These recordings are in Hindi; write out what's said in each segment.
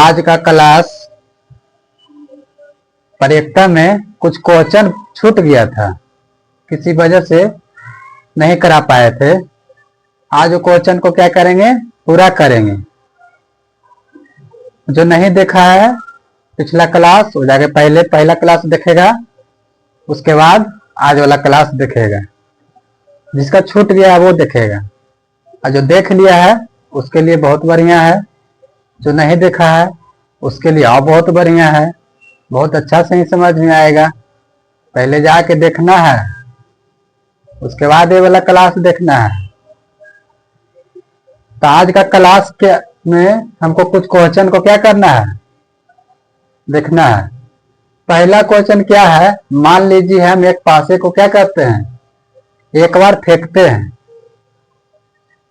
आज का क्लास परीक्षा में कुछ क्वेश्चन छूट गया था, किसी वजह से नहीं करा पाए थे। आज वो क्वेश्चन को क्या करेंगे, पूरा करेंगे। जो नहीं देखा है पिछला क्लास, वो जाके पहला क्लास देखेगा, उसके बाद आज वाला क्लास देखेगा। जिसका छूट गया है वो देखेगा, और जो देख लिया है उसके लिए बहुत बढ़िया है। जो नहीं देखा है उसके लिए और बहुत बढ़िया है, बहुत अच्छा से ही समझ में आएगा। पहले जाके देखना है, उसके बाद ये वाला क्लास देखना है। तो आज का क्लास के में हमको कुछ क्वेश्चन को क्या करना है, देखना है। पहला क्वेश्चन क्या है, मान लीजिए हम एक पासे को क्या करते हैं, एक बार फेंकते हैं।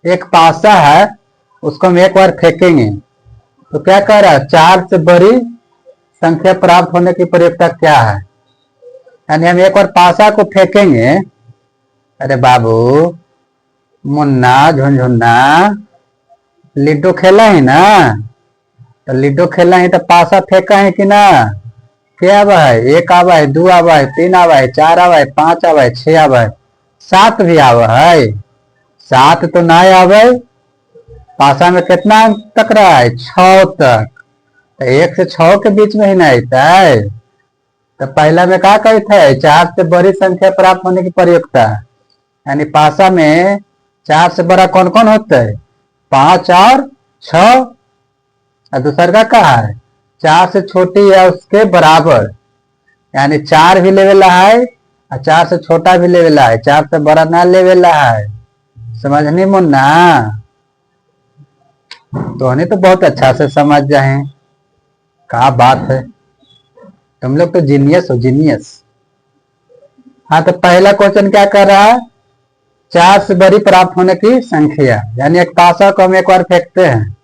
एक पासा है, उसको हम एक बार फेंकेंगे तो क्या कह रहा है, 4 से बड़ी संख्या प्राप्त होने की प्रयोजकता क्या है। यानी हम एक बार पासा को फेंकेंगे, अरे बाबू मुन्ना झुनझुन्ना लिडो खेला है ना, तो लिडो खेला है तो पासा फेंका है कि ना। क्या आवा है, 1 आवा है, 2 आवा है, 3 आवा है, 4 आवा है, 5 आवा है, 6 आवा है, 7 भी आवा है। 7 तो ना आवे, पासा में कितना अंक तक रहा है, 6 तक। तो 1 से 6 के बीच में ही ना आता है। तो पहला में क्या कहता है, 4 से बड़ी संख्या प्राप्त होने की प्रयोजकता। यानी पासा में 4 से बड़ा कौन कौन होता है, 5 और 6। और दूसरा का कहा है, 4 से छोटी या उसके बराबर। यानी 4 भी लेवेला है और 4 से छोटा भी लेवेला है, 4 से बड़ा ना लेवेला है। समझनी मुन्ना, तो हमें तो बहुत अच्छा से समझ जाए। क्या बात है, तुम लोग तो जीनियस हो, जीनियस। हाँ, तो पहला क्वेश्चन क्या कर रहा है, 4 से बड़ी प्राप्त होने की संख्या। यानी एक पासा को हम एक बार फेंकते हैं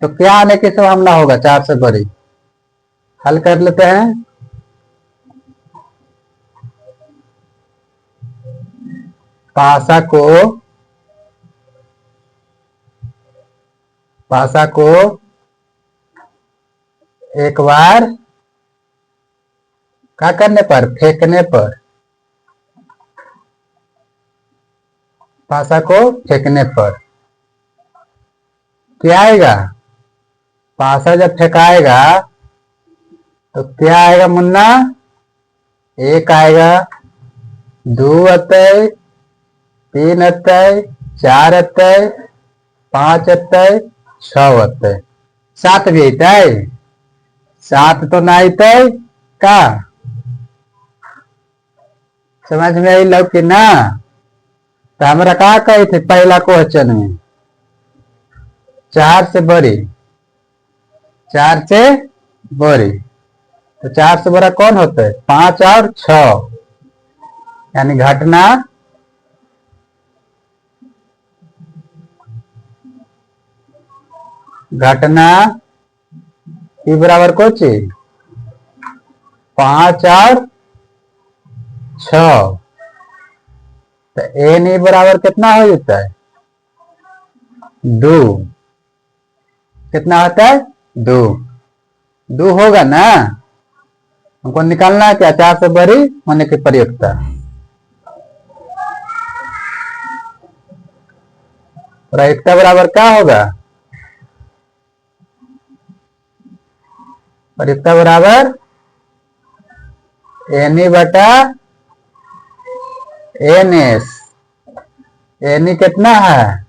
तो क्या आने की संभावना होगा, 4 से बड़ी। हल कर लेते हैं। पासा को एक बार क्या करने पर, फेंकने पर, पासा को फेंकने पर क्या आएगा। पासा जब फेंकाएगा तो क्या आएगा मुन्ना, 1 आएगा, 2 अतः, 3 अतः, 4 अतः, 5 अतः, 6 अतः, 7 भी आता है। 7 तो ना आता है का, समझ में आई लो कि ना। तो हमरा क्या कही थे पहला क्वेश्चन में, 4 से बड़ी, 4 से बड़ी। तो 4 से बड़ा कौन होता है, 5 और 6। यानी घटना ई बराबर को चीज, 5 और 6। तो एन ई बराबर कितना हो जाता है, 2। कितना होता है, 2 होगा ना। हमको निकालना है क्या, 4 से बड़ी होने की प्रयोजकता। प्रयोजकता बराबर क्या होगा, प्रयोजकता बराबर एन ई बटा एन एस। एन ई कितना है,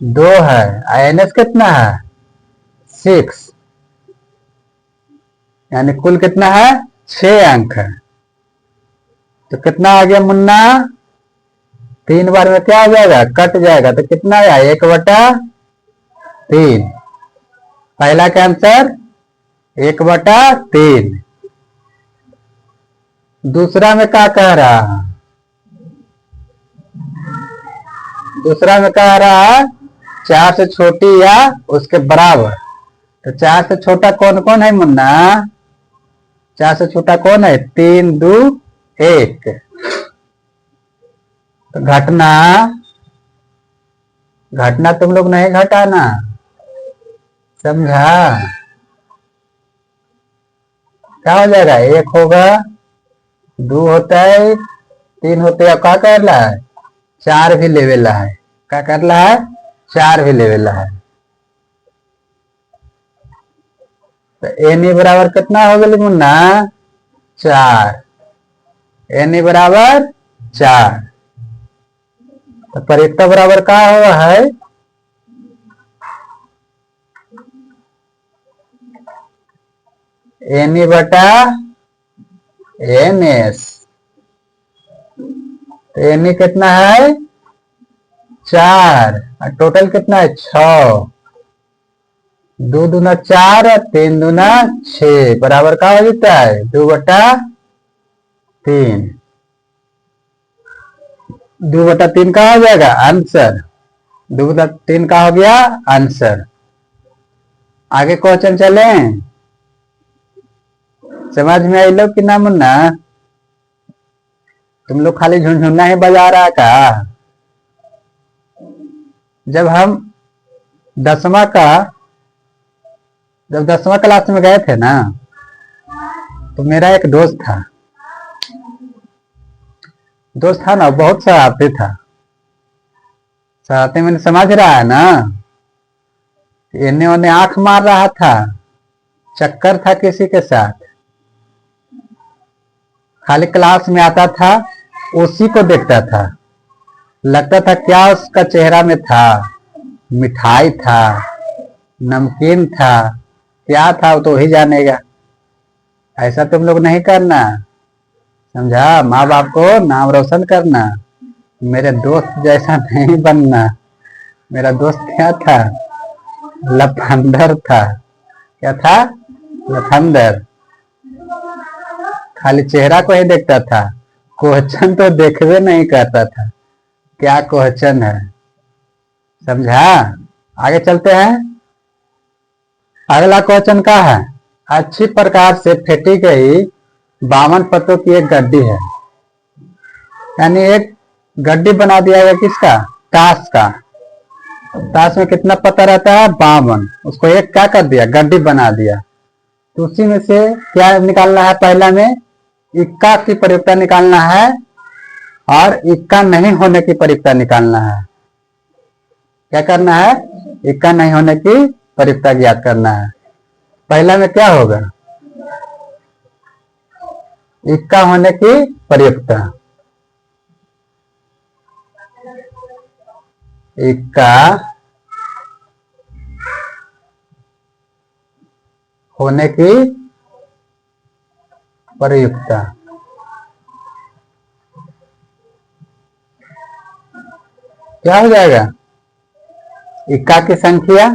2 है, एन एस कितना है, 6। यानी कुल कितना है, 6 अंक है। तो कितना आ गया मुन्ना, 3 बार में क्या हो जाएगा, कट जाएगा। तो कितना आया, 1/3। पहला का आंसर 1/3। दूसरा में क्या कह रहा है, दूसरा में कह रहा है 4 से छोटी या उसके बराबर। तो 4 से छोटा कौन कौन है मुन्ना, 4 से छोटा कौन है, 3, 2, 1। तो घटना तुम लोग नहीं घटाना, समझा। क्या हो जाएगा, एक होगा, दो होता है, तीन होते हैं, क्या कर रहा है, चार भी लेवेला है, क्या कर रहा है, चार भी लेवेला है। तो एन बराबर कितना हो गया मुन्ना, चार, एन बराबर चार। तो परिक्ता बराबर क्या हुआ है, एन बटा एन एस। तो एन कितना है, चार, और टोटल कितना है, छ, दो दूना चार, तीन दूना छह, बराबर क्या हो जाता है, दो बटा तीन। दो बटा तीन का हो जाएगा आंसर, दो बटा तीन का हो गया आंसर। आगे क्वेश्चन चले, समझ में आई लो कि ना मुन्ना, तुम लोग खाली झुनझुना ही बजा रहा का। जब हम दसवां का जब 10वां क्लास में गए थे ना, तो मेरा एक दोस्त था ना, बहुत शरारती था। शरारती मैंने समझ रहा है ना, इन्हें उन्हें आंख मार रहा था, चक्कर था किसी के साथ, खाली क्लास में आता था, उसी को देखता था, लगता था क्या उसका चेहरा में था, मिठाई था, नमकीन था, क्या था वो तो ही जानेगा। ऐसा तुम लोग नहीं करना, समझा, माँ बाप को नाम रोशन करना, मेरे दोस्त जैसा नहीं बनना। मेरा दोस्त क्या था, लफंदर था। क्या था, लफंदर, खाली चेहरा को ही देखता था, क्वेश्चन तो देखवे नहीं करता था, क्या क्वेश्चन है, समझा। आगे चलते हैं, अगला क्वेश्चन क्या है, अच्छी प्रकार से फेंटी गई 52 पत्तों की एक गड्डी है, यानी एक गड्डी बना दिया गया किसका, ताश का। ताश में कितना पत्ता रहता है, 52, उसको एक क्या कर दिया, गड्डी बना दिया। तो उसी में से क्या निकालना है, पहला में इक्का की प्रयुक्ता निकालना है, और इक्का नहीं होने की प्रयुक्ता निकालना है। क्या करना है, इक्का नहीं होने की प्रयुक्ता ज्ञात करना है। पहला में क्या होगा, इक्का होने की प्रयुक्ता, इक्का होने की प्रयुक्ता, क्या हो जाएगा, इक्का की संख्या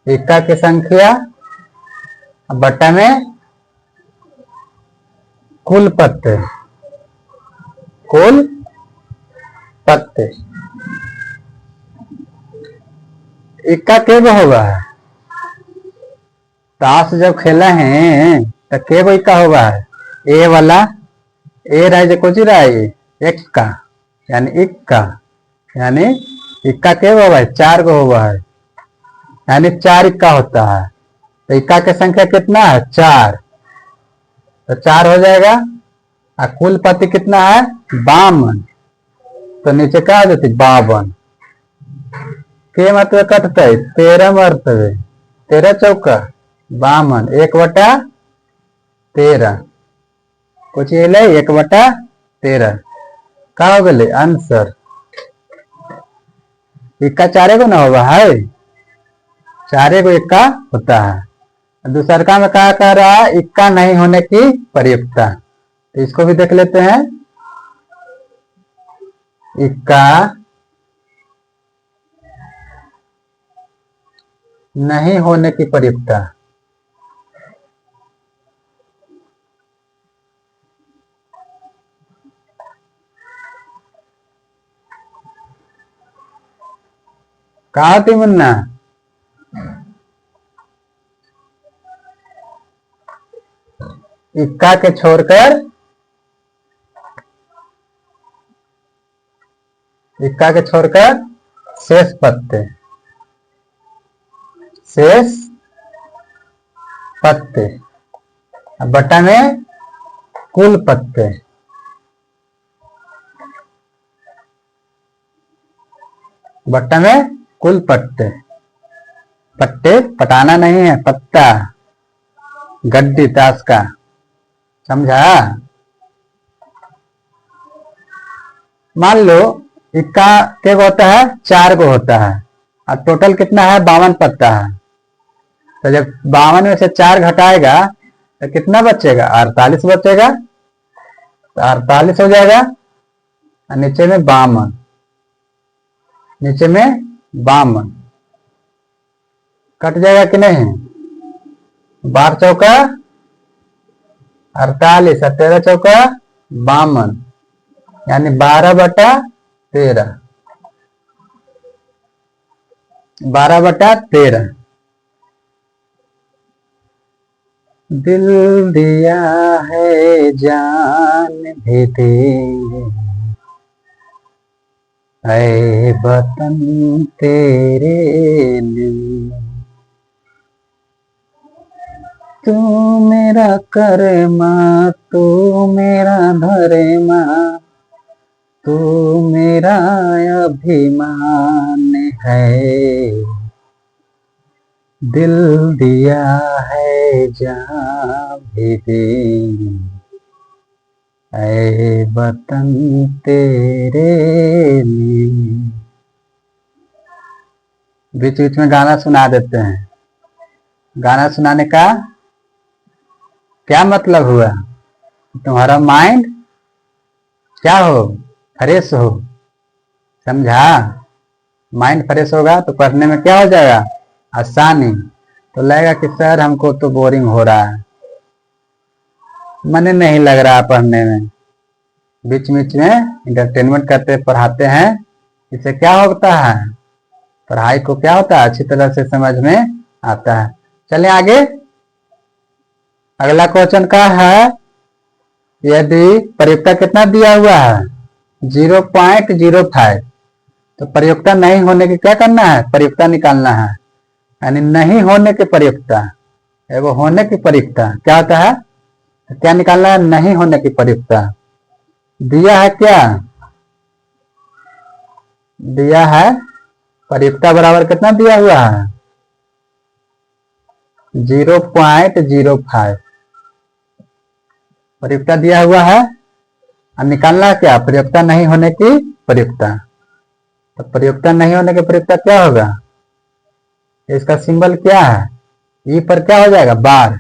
इक्का की संख्या बट्टा में कुल पत्ते, कुल पत्ते। इक्का के गो होगा है, ताश जब खेला है तो के गो इक्का होगा है, ए वाला, ए रहा जो कुछ रहा है, एक का, यानी इक्का, यानी इक्का के गो होगा है, चार गो होगा है, यानी चार इक्का होता है। तो इक्का की संख्या कितना है, चार, तो चार हो जाएगा, और कुल पति कितना है, 52, तो नीचे क्या आ जाती, 52 के मतलब कटते 13 मरतबे, 13 चौका 52, 1/13, कुछ ये ले 1/13, का हो गए आंसर। इक्का चारे को ना होगा है, चारे को इक्का होता है। दूसरा में क्या कह रहा है, इक्का नहीं होने की प्रयुक्ता, तो इसको भी देख लेते हैं, इक्का नहीं होने की प्रयुक्ता, कहा थी मुन्ना, इक्का के छोड़कर, इक्का के छोड़कर शेष पत्ते, शेष पत्ते, बट्टा में कुल पत्ते। बट्टा में कुल पत्ते, पत्ते पटाना नहीं है, पत्ता, गड्डी ताश का, समझा। मान लो इक्का क्या होता है, 4 को होता है और टोटल कितना है, 52 पत्ता है। तो जब 52 में से 4 घटाएगा तो कितना बचेगा, 48 बचेगा। तो 48 हो जाएगा और नीचे में 52, नीचे में 52 कट जाएगा कि नहीं। 12 चौका 48 और 13 चौका 52, यानी 12/13, 12/13। दिल दिया है जान भी देंगे, ऐ वतन तेरे लिए। तू मेरा कर्मा, तू मेरा धर्मा, तू मेरा अभिमान है। दिल दिया है जान भी देंगे, ऐ वतन तेरे लिए। बीच बीच में गाना सुना देते हैं। गाना सुनाने का क्या मतलब हुआ, तुम्हारा माइंड क्या हो, फ्रेश हो, समझा। माइंड फ्रेश होगा तो पढ़ने में क्या हो जाएगा, आसानी। तो लगेगा कि सर हमको तो बोरिंग हो रहा है, मन नहीं लग रहा पढ़ने में। बीच बीच में इंटरटेनमेंट करते पढ़ाते हैं, इससे क्या होता है, पढ़ाई को क्या होता है, अच्छी तरह से समझ में आता है। चलिए आगे। अगला क्वेश्चन का है, यदि प्रयोक्ता कितना दिया हुआ है, 0.05, तो प्रयोक्ता नहीं होने की क्या करना है, प्रयोक्ता निकालना है। यानी नहीं होने के प्रयोक्ता, वो होने की प्रयोक्ता क्या होता है, क्या निकालना है, नहीं होने की प्रयोक्ता। दिया है क्या, दिया है प्रयोक्ता बराबर कितना दिया हुआ है, 0.05 प्रयोक्ता दिया हुआ है। और निकालना क्या, प्रयोक्ता नहीं होने की प्रयोक्ता। तो प्रयोक्ता नहीं होने के प्रयोक्ता क्या होगा, इसका सिंबल क्या है, ई पर क्या हो जाएगा, बार।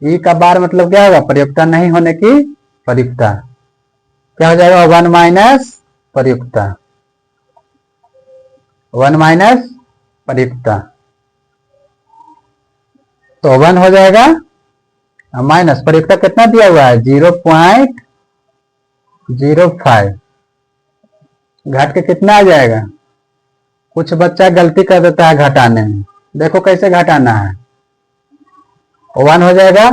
ई का बार मतलब क्या होगा, प्रयोक्ता नहीं होने की प्रयोक्ता। क्या हो जाएगा, 1 माइनस प्रयोक्ता, 1 माइनस प्रयोक्ता। तो 1 हो जाएगा माइनस प्रयोक्ता कितना दिया हुआ है, 0.05। घट के कितना आ जाएगा, कुछ बच्चा गलती कर देता है घटाने में, देखो कैसे घटाना है। 1 हो जाएगा,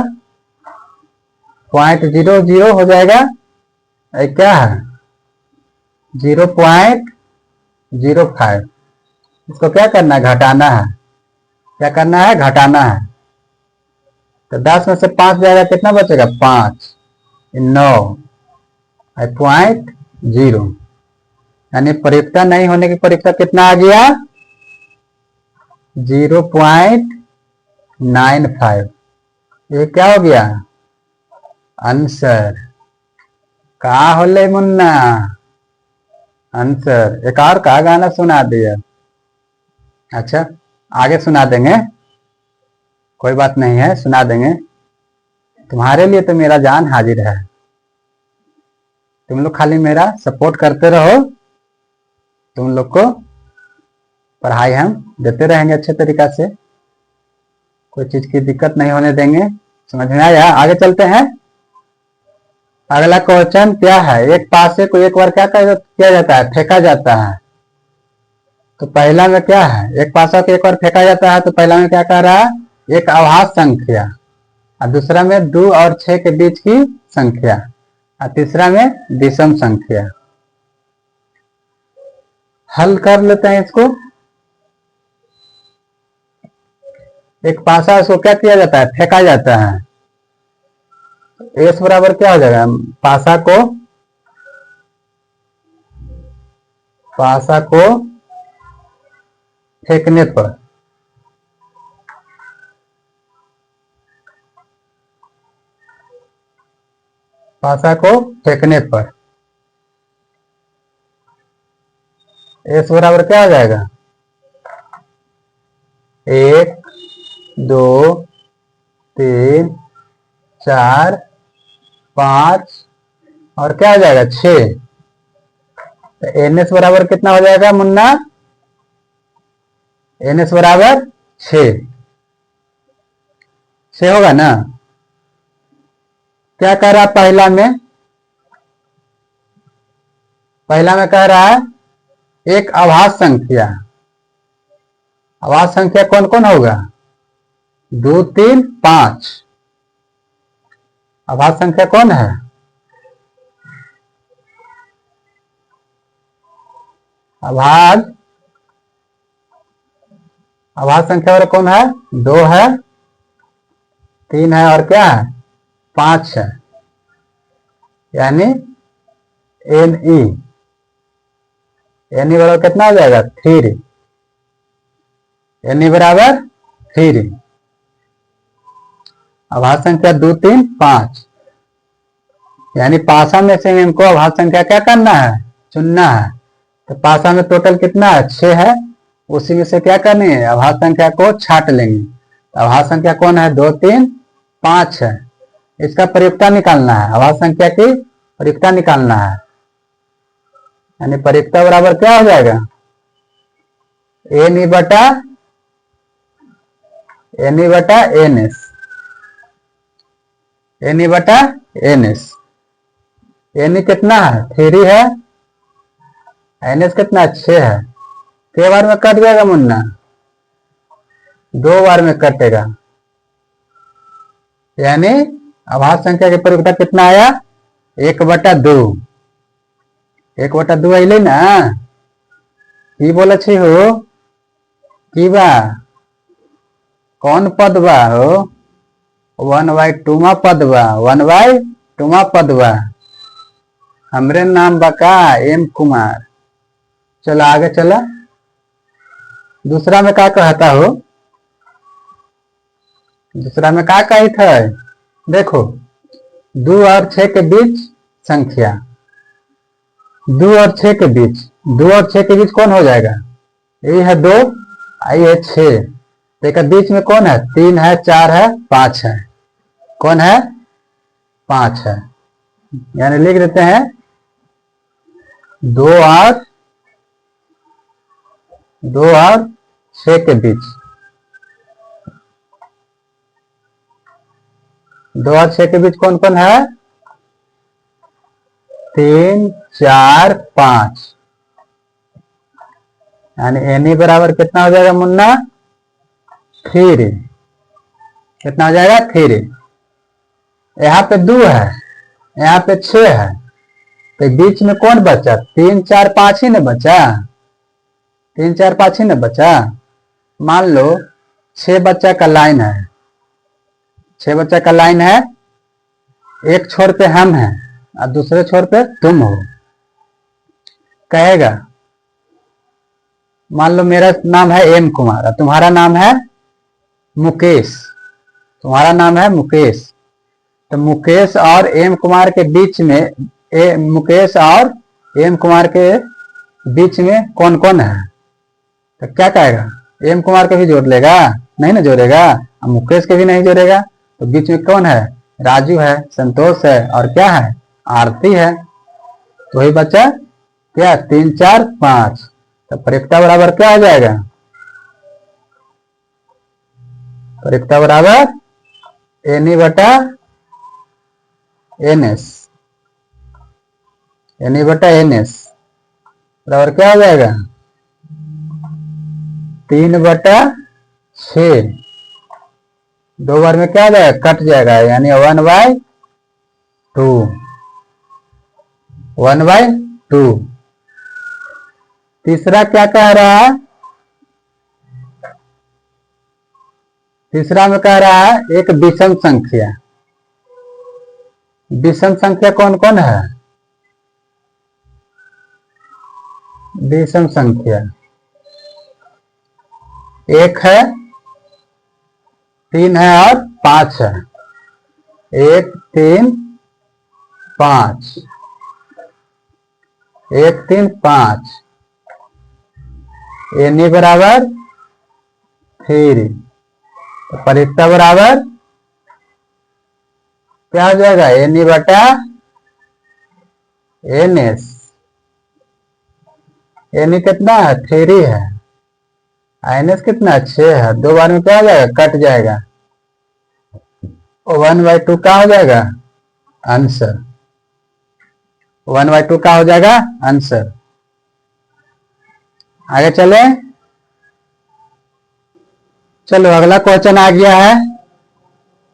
0.00 हो जाएगा, क्या है 0.05। इसको क्या करना है, घटाना है। क्या करना है, घटाना है। तो 10 में से 5 जाएगा, कितना बचेगा, 5, 9.0। यानी प्रयोक्ता नहीं होने की प्रयोक्ता कितना आ गया, 0.95। ये क्या हो गया, आंसर। कहा होले मुन्ना, आंसर। एक और का गाना सुना दिया। अच्छा आगे सुना देंगे, कोई बात नहीं है, सुना देंगे। तुम्हारे लिए तो मेरा जान हाजिर है, तुम लोग खाली मेरा सपोर्ट करते रहो, तुम लोग को पढ़ाई हम देते रहेंगे अच्छे तरीका से, कोई चीज की दिक्कत नहीं होने देंगे। समझ में आया, आगे चलते हैं। अगला क्वेश्चन क्या है, एक पासे को एक बार क्या किया जाता है, फेंका जाता है। तो पहला में क्या है, एक पासा को एक बार फेंका जाता है, तो पहला में क्या कह रहा है, एक अभाज्य संख्या, और दूसरा में 2 और 6 के बीच की संख्या, और तीसरा में विषम संख्या। हल कर लेते हैं इसको। एक पासा है, उसको क्या किया जाता है, फेंका जाता है। एस बराबर क्या हो जाएगा, पासा को फेंकने पर, पासा को फेंकने पर एस बराबर क्या हो जाएगा, 1 2 3 4 5 और क्या हो जाएगा 6। तो एन एस बराबर कितना हो जाएगा मुन्ना, एन एस बराबर 6 होगा ना। क्या कह रहा है पहला में कह रहा है एक अभाज्य संख्या, अभाज्य संख्या कौन कौन होगा, 2 3 5। अभाज्य संख्या कौन है, अभाज्य संख्या वाला कौन है, 2 है, 3 है और क्या है 5 है, यानी एन ई, एन ई बराबर कितना हो जाएगा 3, एन ई बराबर 3। अभाज्य संख्या 2 3 5, यानी पासा में से हमको अभाज्य संख्या क्या करना है, चुनना है। तो पासा में टोटल कितना है 6 है, उसी में से क्या करनी है, अभाज्य संख्या को छांट लेंगे। तो अभाज्य संख्या कौन है, 2 3 5 है। इसका प्रयुक्ता निकालना है, अभाज्य संख्या की प्रयुक्ता निकालना है, यानी प्रयुक्ता बराबर क्या हो जाएगा, एन ई बटा एन एस, एन ई बटा एन एस। एन ई कितना है 3 है, एन एस कितना 6 है। कई बार में कट जाएगा मुन्ना, 2 बार में कटेगा, यानी अभाज्य संख्या की प्रयुक्ता कितना आया, 1/2, 1/2 अले ना। की बोला छी हो, की बा कौन पद बा हो, 1/2 मा पद बा, 1/2 मा पद बा। हमरे नाम बका एम कुमार। चलो आगे चला, दूसरा में क्या कहता हो, दूसरा में क्या कही था, देखो 2 और 6 के बीच संख्या, 2 और 6 के बीच, 2 और 6 के बीच कौन हो जाएगा, ये है 2, ये है 6। देखा बीच में कौन है, 3 है, 4 है, 5 है, कौन है 5 है। यानी लिख देते हैं 2 और 6 के बीच, 2 और 6 के बीच कौन कौन है, 3 4 5, यानी एन ई बराबर कितना हो जाएगा मुन्ना, 3। कितना हो जाएगा 3। यहाँ पे 2 है, यहाँ पे 6 है, तो बीच में कौन बचा, 3 4 5 ही ना बचा, 3 4 5 ही ना बचा। मान लो 6 बच्चा का लाइन है, 6 बच्चा का लाइन है, एक छोर पे हम हैं और दूसरे छोर पे तुम हो। कहेगा मान लो मेरा नाम है एम कुमार और तुम्हारा नाम है मुकेश, तुम्हारा नाम है मुकेश। तो मुकेश और एम कुमार के बीच में, मुकेश और एम कुमार के बीच में कौन कौन है, तो क्या कहेगा, एम कुमार के भी जोड़ लेगा, नहीं ना जोड़ेगा, और मुकेश के भी नहीं जोड़ेगा। तो बीच में कौन है, राजू है, संतोष है और क्या है, आरती है। तो वही बच्चा क्या, 3 4 5। तो प्रयुक्ता बराबर क्या हो जाएगा, प्रयुक्ता बराबर एन ई बटा एन एस, एन ई बटा एन एस बराबर क्या हो जाएगा, 3/6। 2 बार में क्या हो जाएगा, कट जाएगा, यानी 1/2, 1/2। तीसरा क्या कह रहा है, तीसरा में कह रहा है एक विषम संख्या। विषम संख्या कौन कौन है? विषम संख्या एक है, 3 है और 5 है। 1 3 5, 1 3 5, एनी बराबर 3, तो परिक्ता बराबर क्या हो जाएगा? एनी बटा एन एस। एनी कितना है? 3 है। एन एस कितना? 6 है। 2 बार में क्या हो जाएगा? कट जाएगा। 1/2 क्या हो जाएगा? आंसर। 1/2 क्या हो जाएगा? आंसर। आगे चले, चलो अगला क्वेश्चन आ गया है।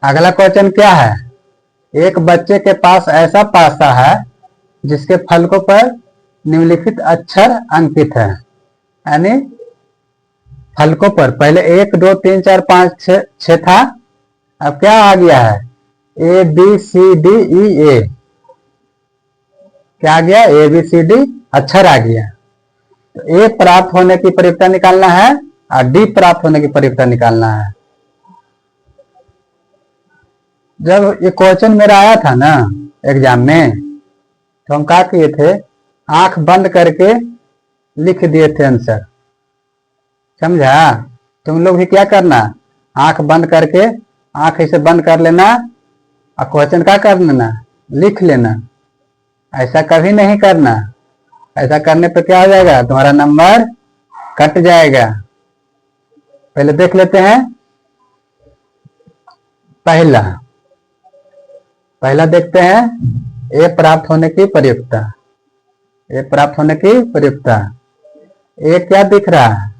अगला क्वेश्चन क्या है? एक बच्चे के पास ऐसा पासा है जिसके फलकों पर निम्नलिखित अक्षर अंकित है। यानी फलकों पर पहले 1 2 3 4 5 6 था, अब क्या आ गया है? A B C D E A. क्या आ गया? ए बी सी डी अक्षर आ गया। तो ए प्राप्त होने की प्रयुक्ता निकालना है और डी प्राप्त होने की प्रयुक्ता निकालना है। जब ये क्वेश्चन मेरा आया था ना एग्जाम में, तो हम क्या किए थे? आंख बंद करके लिख दिए थे आंसर। समझा? तुम लोग भी क्या करना, आंख बंद करके, आंख ऐसे बंद कर लेना और क्वेश्चन क्या कर लेना? लिख लेना। ऐसा कभी नहीं करना। ऐसा करने पे क्या हो जाएगा? तुम्हारा नंबर कट जाएगा। पहले देख लेते हैं। पहला देखते हैं, ए प्राप्त होने की प्रयुक्ता। ए प्राप्त होने की प्रयुक्ता। ए क्या दिख रहा है?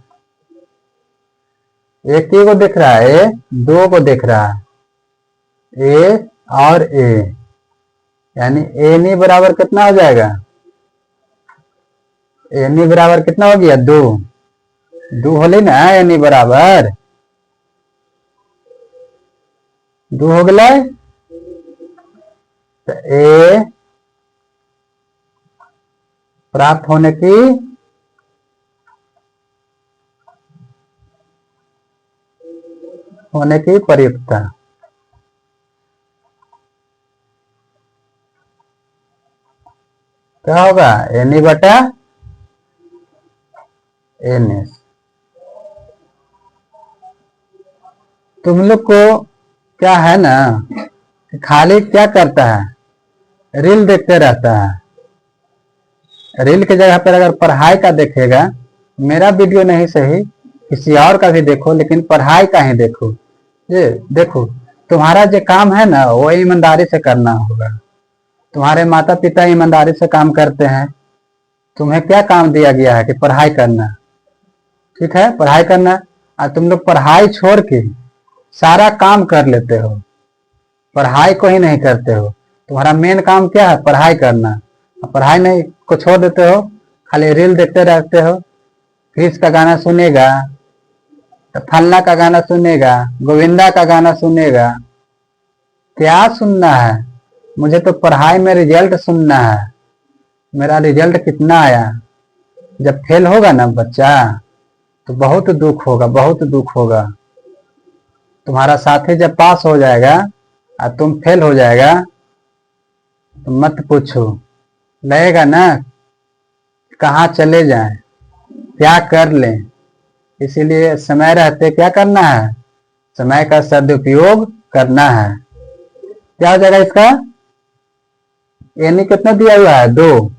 एक ही को दिख रहा है, ए 2 को दिख रहा है। ए और ए यानी ए नी बराबर कितना हो जाएगा? ए नी बराबर कितना हो गया? 2। 2 होले ना ए नी बराबर 2 हो गया। तो ए प्राप्त होने की प्रयुक्ता। क्या होगा? एनी बटा एन एस। तुम लोग को क्या है ना, खाली क्या करता है? रील देखते रहता है। रील की जगह पर अगर पढ़ाई का देखेगा, मेरा वीडियो नहीं सही किसी और का भी देखो, लेकिन पढ़ाई का ही देखो। ये देखो, तुम्हारा जो काम है ना वो ईमानदारी से करना होगा। तुम्हारे माता पिता ईमानदारी से काम करते हैं। तुम्हें क्या काम दिया गया है कि पढ़ाई करना। ठीक है, पढ़ाई करना। और तुम लोग पढ़ाई छोड़ के सारा काम कर लेते हो, पढ़ाई को ही नहीं करते हो। तुम्हारा मेन काम क्या है? पढ़ाई करना। पढ़ाई नहीं को छोड़ देते हो, खाली रील देखते रहते हो। क्रिश का गाना सुनेगा तो फलना का गाना सुनेगा, गोविंदा का गाना सुनेगा। क्या सुनना है? मुझे तो पढ़ाई में रिजल्ट सुनना है। मेरा रिजल्ट कितना आया? जब फेल होगा ना बच्चा तो बहुत दुख होगा, बहुत दुख होगा। तुम्हारा साथी जब पास हो जाएगा और तुम फेल हो जाएगा तो मत पूछो, लगेगा ना कहाँ चले जाएं, क्या कर लें। इसीलिए समय रहते क्या करना है? समय का सदुपयोग करना है। क्या हो जाएगा इसका? एन कितना दिया हुआ है? 2।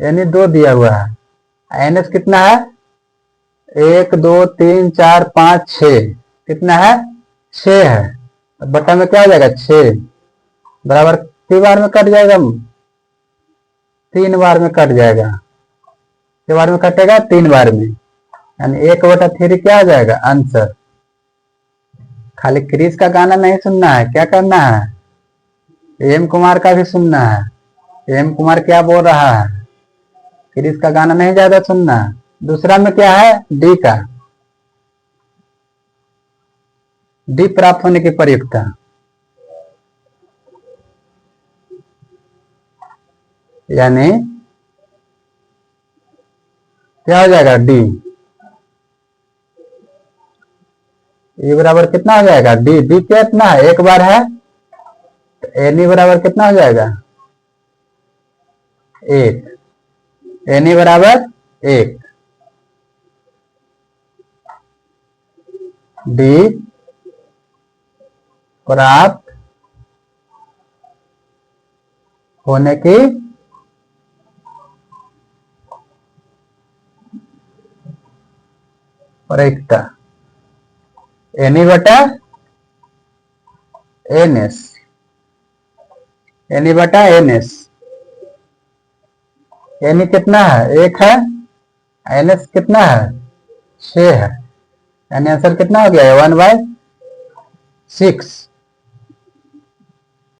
एन 2 दिया हुआ है। एन एस कितना है? 1 2 3 4 5 6। कितना है? 6 है। बटा में क्या हो जाएगा? 6 बराबर कितनी बार में कट जाएगा? 3 बार में कट जाएगा। कितने बार में कटेगा? 3 बार में। यानी 1/3 क्या हो जाएगा? आंसर। खाली क्रिश का गाना नहीं सुनना है, क्या करना है? एम कुमार का भी सुनना है। एम कुमार क्या बोल रहा है? क्रिश का गाना नहीं ज्यादा सुनना। दूसरा में क्या है? डी का। डी प्राप्त होने की प्रयुक्ता, यानी क्या हो जाएगा डी, ये बराबर कितना हो जाएगा डी, डी कितना है एक बार है, तो एन ई बराबर कितना हो जाएगा एक, एन ई बराबर एक, डी प्राप्त होने की प्रयुक्ता, एन ई बटा एन एस, एन ई बटा एन एस, एन ई कितना है एक है, एन एस कितना है 6 है, यानी आंसर कितना हो गया 1/6।